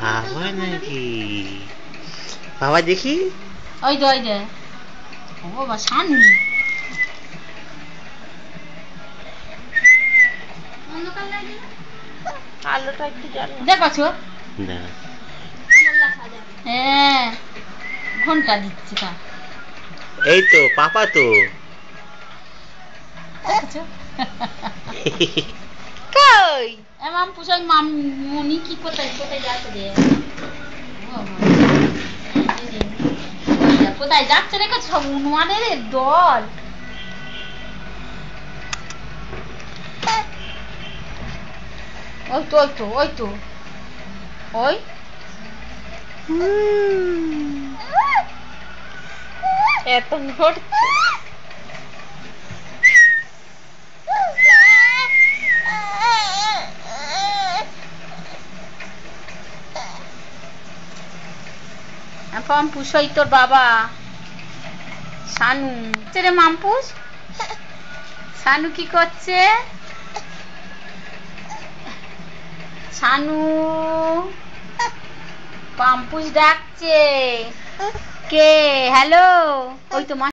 বাবা নাকি বাবা দেখি ওই দে ও বাবা শানু আলোটা একটু জ্বালা দেখছো না হ্যাঁ ঘন্টা দিচ্ছে তা এই তো পাপা তো দেখছো কই এমন পুষাই মামুনি কি কোথায় যাচ্ছে রে কোথায় যাচ্ছে রে সব উন্মাদের দল ওই তো ওই এত নড়ছে মামপুস ওই তোর বাবা শানু রে মামপুস শানু কি করছে শানু পাম্পুস ডাকছে কে হ্যালো ওই তো